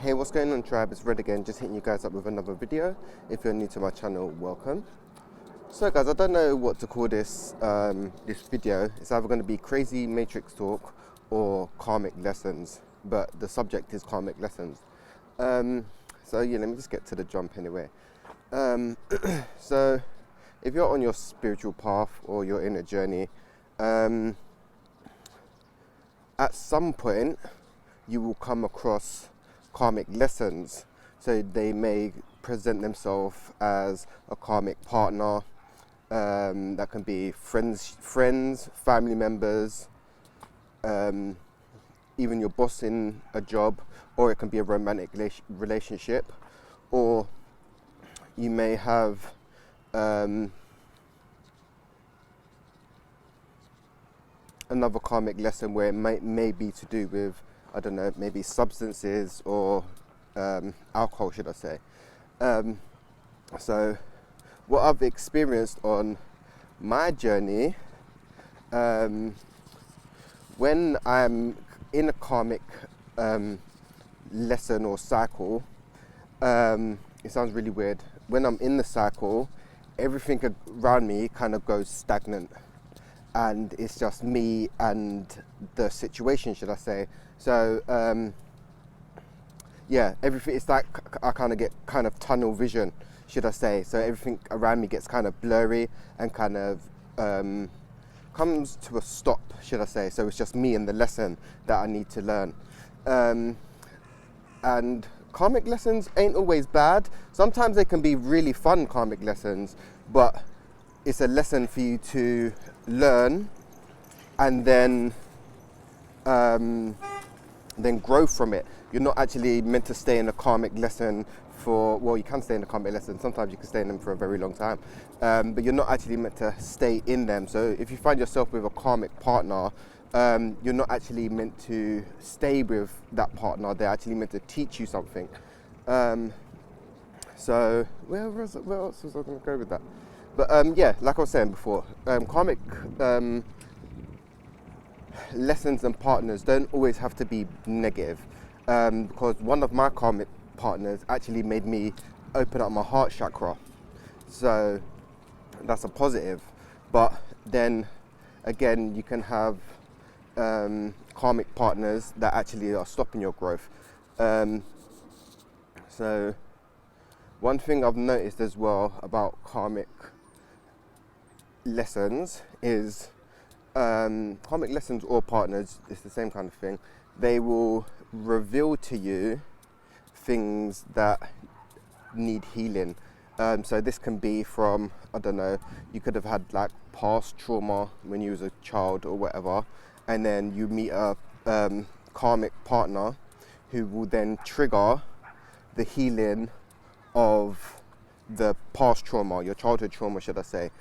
Hey, what's going on, tribe? It's Red again, just hitting you guys up with another video. If you're new to my channel, welcome. So guys, I don't know what to call this this video. It's either going to be crazy matrix talk or karmic lessons, but the subject is karmic lessons. So yeah, let me just get to the jump anyway. So if you're on your spiritual path or you're in a journey, at some point you will come across karmic lessons. So they may present themselves as a karmic partner, that can be friends, family members, even your boss in a job, or it can be a romantic relationship, or you may have another karmic lesson where it may be to do with, I don't know, maybe substances or alcohol, should I say. So what I've experienced on my journey, when I'm in a karmic lesson or cycle, it sounds really weird. When I'm in the cycle, everything around me kind of goes stagnant, and it's just me and the situation, should I say. So yeah, everything, it's like I kind of get kind of tunnel vision, should I say. So everything around me gets kind of blurry and kind of comes to a stop, should I say. So it's just me and the lesson that I need to learn. And karmic lessons ain't always bad. Sometimes they can be really fun karmic lessons, but it's a lesson for you to learn and then grow from it. You're not actually meant to stay in a karmic lesson for, well, you can stay in a karmic lesson. Sometimes you can stay in them for a very long time, but you're not actually meant to stay in them. So if you find yourself with a karmic partner, you're not actually meant to stay with that partner. They're actually meant to teach you something. So where else was I going to go with that? But yeah, like I was saying before, karmic lessons and partners don't always have to be negative, because one of my karmic partners actually made me open up my heart chakra. So that's a positive. But then again, you can have karmic partners that actually are stopping your growth. So one thing I've noticed as well about karmic lessons is karmic lessons or partners, it's the same kind of thing. They will reveal to you things that need healing. So this can be from, I don't know, you could have had like past trauma when you was a child or whatever, and then you meet a karmic partner who will then trigger the healing of the past trauma, your childhood trauma, should I say.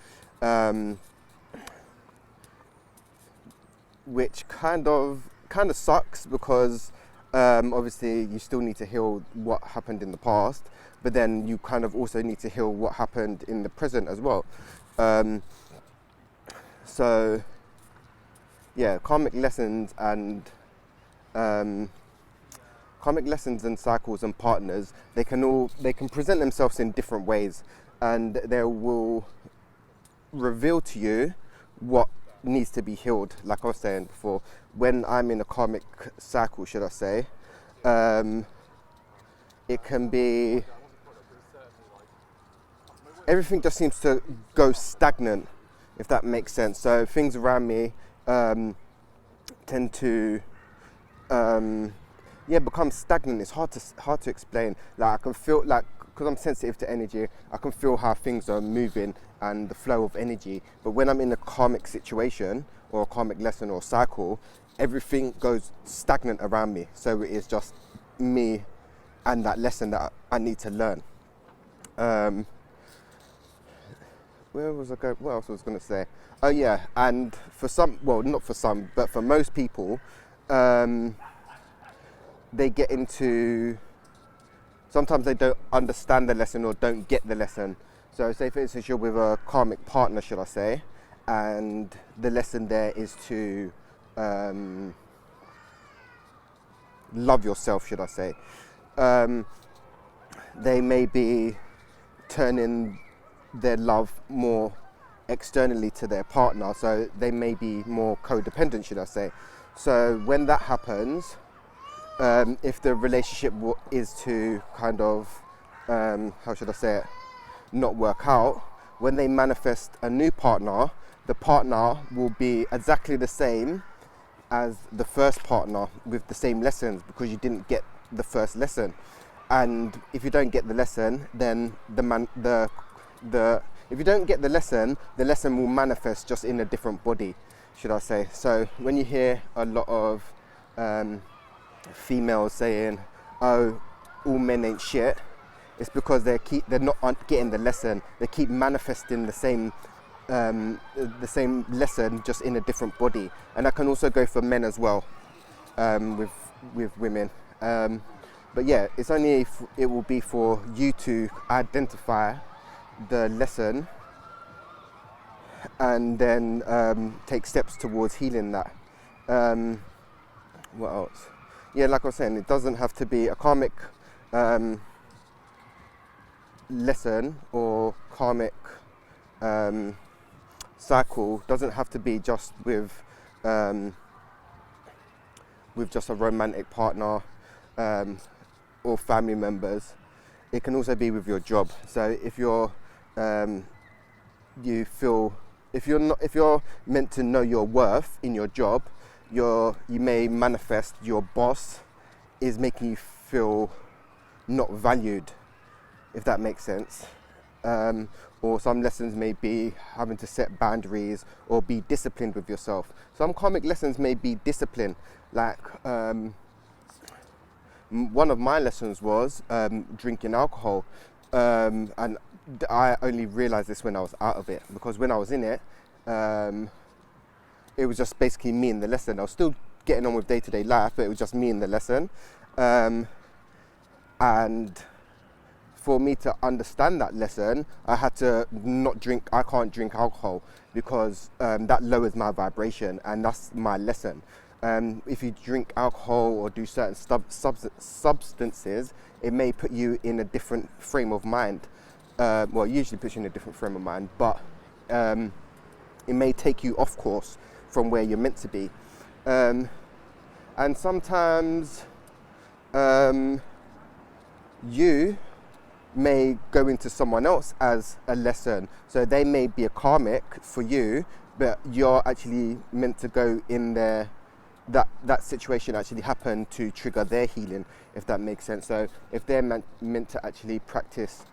Which kind of sucks, because obviously you still need to heal what happened in the past, but then you kind of also need to heal what happened in the present as well. So yeah, karmic lessons and cycles and partners, they can present themselves in different ways, and they will reveal to you what needs to be healed. Like I was saying before, when I'm in a karmic cycle, should I say, it can be, everything just seems to go stagnant, if that makes sense. So things around me tend to become stagnant. It's hard to explain. Like I can feel, like, because I'm sensitive to energy, I can feel how things are moving and the flow of energy. But when I'm in a karmic situation or a karmic lesson or cycle, everything goes stagnant around me. So it is just me and that lesson that I need to learn. Where was I going? What else was I going to say? Oh yeah, and for some, well, not for some, but for most people, they get into, sometimes they don't understand the lesson or don't get the lesson. So say for instance you're with a karmic partner, should I say, and the lesson there is to love yourself, should I say. they may be turning their love more externally to their partner, so they may be more codependent, should I say. So when that happens, if the relationship is to kind of, how should I say it, not work out, when they manifest a new partner, the partner will be exactly the same as the first partner with the same lessons, because you didn't get the first lesson. And if you don't get the lesson, then if you don't get the lesson will manifest just in a different body, should I say. So when you hear a lot of females saying, "Oh, all men ain't shit," it's because they're not getting the lesson. They keep manifesting the same lesson just in a different body, and that can also go for men as well, with women. But yeah, it's only it will be for you to identify the lesson and then take steps towards healing that. What else? Yeah, like I was saying, it doesn't have to be a karmic lesson or karmic cycle. Doesn't have to be just with just a romantic partner or family members. It can also be with your job. So if you're if you're meant to know your worth in your job, you may manifest your boss is making you feel not valued, if that makes sense. Or some lessons may be having to set boundaries or be disciplined with yourself. Some karmic lessons may be discipline, like one of my lessons was drinking alcohol, and I only realized this when I was out of it, because when I was in it, it was just basically me in the lesson. I was still getting on with day-to-day life, but it was just me in the lesson. And for me to understand that lesson, I had to not drink. I can't drink alcohol because that lowers my vibration, and that's my lesson. If you drink alcohol or do certain substances, it may put you in a different frame of mind. Well, it usually puts you in a different frame of mind, but it may take you off course from where you're meant to be. And sometimes you may go into someone else as a lesson. So they may be a karmic for you, but you're actually meant to go in there. That situation actually happened to trigger their healing, if that makes sense. So if they're meant to actually practice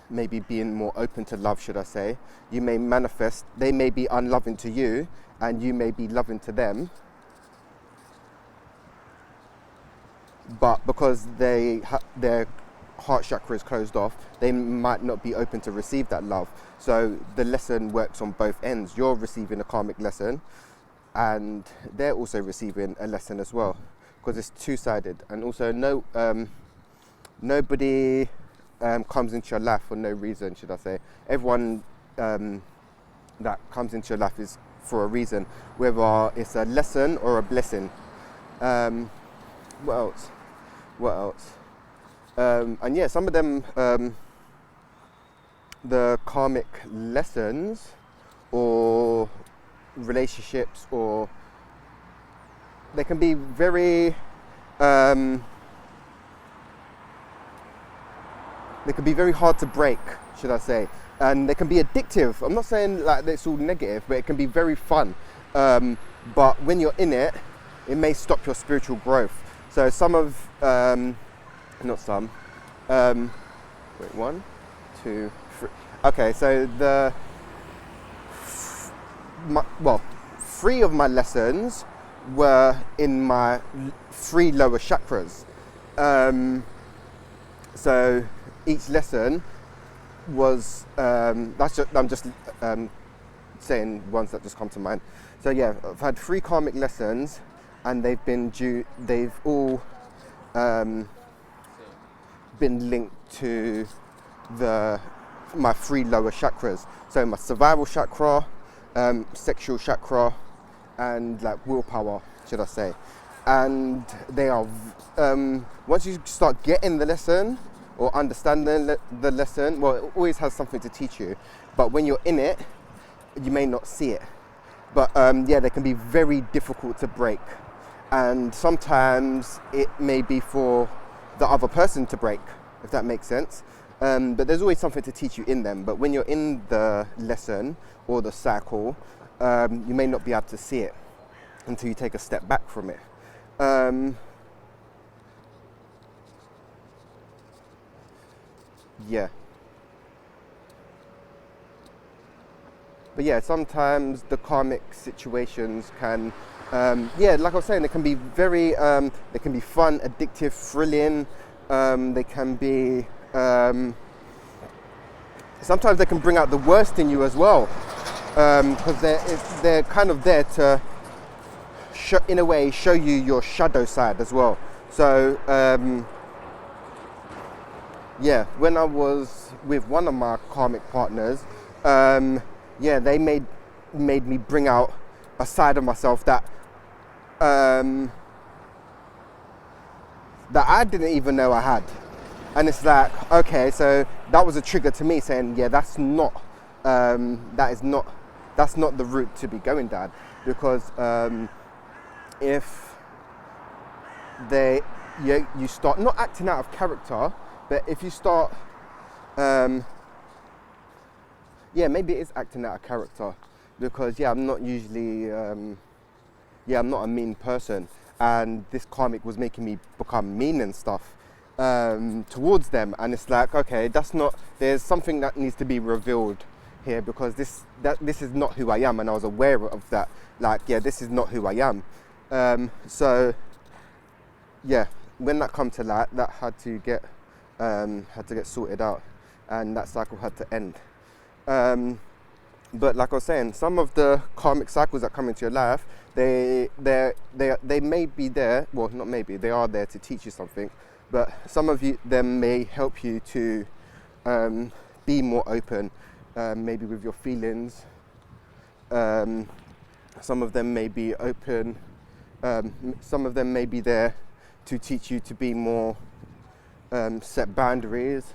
maybe being more open to love, should I say, you may manifest, they may be unloving to you and you may be loving to them, but because their heart chakra is closed off, they might not be open to receive that love. So the lesson works on both ends. You're receiving a karmic lesson and they're also receiving a lesson as well, because it's two-sided. And also nobody comes into your life for no reason, should I say. Everyone that comes into your life is for a reason, whether it's a lesson or a blessing. What else? And yeah, some of them, the karmic lessons or relationships, or they can be very hard to break, should I say, and they can be addictive. I'm not saying like it's all negative, but it can be very fun, but when you're in it, it may stop your spiritual growth. So some of not some wait, 1, 2, 3. Okay, so three of my lessons were in my 3 lower chakras. So each lesson was I'm just saying ones that just come to mind. So yeah, I've had 3 karmic lessons, and they've all been linked to my 3 lower chakras. So my survival chakra, sexual chakra, and like willpower, should I say. and they are once you start getting the lesson or understanding the lesson, well, it always has something to teach you, but when you're in it, you may not see it. But yeah, they can be very difficult to break, and sometimes it may be for the other person to break, if that makes sense. But there's always something to teach you in them. But when you're in the lesson or the cycle, you may not be able to see it until you take a step back from it. Yeah. But yeah, sometimes the karmic situations can, yeah, like I was saying, they can be very, they can be fun, addictive, thrilling. They can be, sometimes they can bring out the worst in you as well, because they're kind of there to, in a way, show you your shadow side as well. So, yeah, when I was with one of my karmic partners, yeah, they made me bring out a side of myself that that I didn't even know I had. And it's like, okay, so that was a trigger to me saying, yeah, that's not the route to be going down, because if you start not acting out of character, but if you start, yeah, maybe it is acting out of character, because yeah, I'm not usually, yeah, I'm not a mean person, and this karmic was making me become mean and stuff towards them, and it's like, okay, that's not. There's something that needs to be revealed here, because this is not who I am, and I was aware of that. Like, yeah, this is not who I am. So yeah, when that come to light, that had to get sorted out, and that cycle had to end. But like I was saying, some of the karmic cycles that come into your life, they may be there. Well, not maybe, they are there to teach you something. But some of them may help you to be more open, maybe with your feelings. Some of them may be open. Some of them may be there to teach you to be more, set boundaries.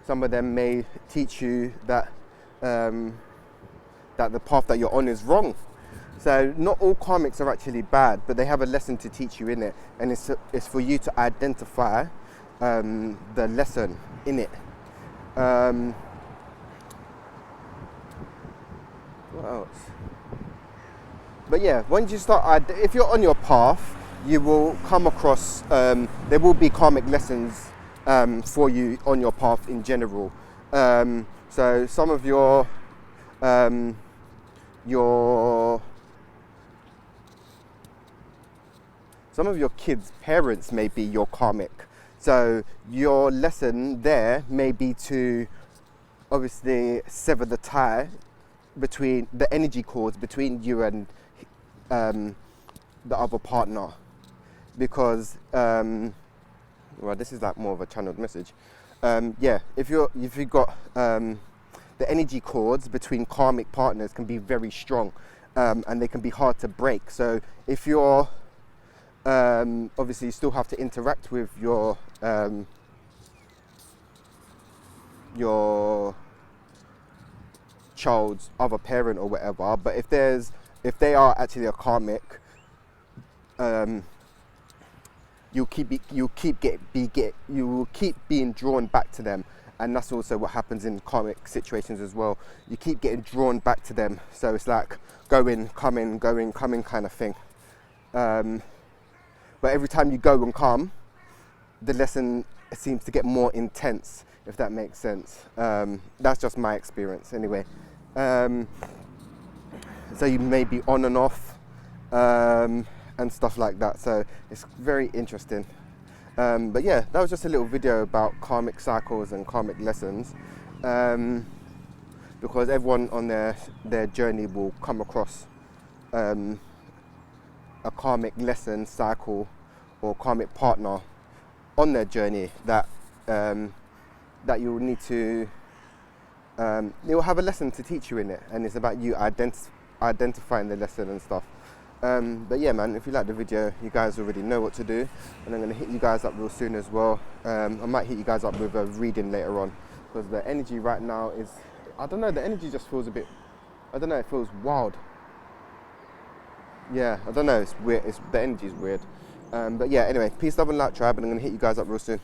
Some of them may teach you that that the path that you're on is wrong. So not all karmics are actually bad, but they have a lesson to teach you in it, and it's for you to identify the lesson in it. What else? But yeah, once you start, if you're on your path, you will come across, there will be karmic lessons for you on your path in general. So some of your kids' parents may be your karmic. So your lesson there may be to obviously sever the tie between the energy cords between you and the other partner, because well, this is like more of a channeled message. Yeah, if you've got the energy cords between karmic partners can be very strong, and they can be hard to break. So if you're obviously you still have to interact with your child's other parent or whatever, but if they are actually a karmic, you will keep being drawn back to them, and that's also what happens in karmic situations as well. You keep getting drawn back to them, so it's like going, coming, going, coming kind of thing. But every time you go and come, the lesson seems to get more intense, if that makes sense. That's just my experience anyway. So you may be on and off, and stuff like that. So it's very interesting. But yeah, that was just a little video about karmic cycles and karmic lessons. Because everyone on their journey will come across a karmic lesson, cycle, or karmic partner on their journey that you will need to. It will have a lesson to teach you in it, and it's about you identifying the lesson and stuff. But yeah, man, if you like the video, you guys already know what to do, and I'm going to hit you guys up real soon as well. I might hit you guys up with a reading later on, because the energy right now is, I don't know, the energy just feels a bit, I don't know, it feels wild. Yeah, I don't know, it's weird, the energy's weird. But yeah, anyway, peace, love and light, tribe, and I'm going to hit you guys up real soon.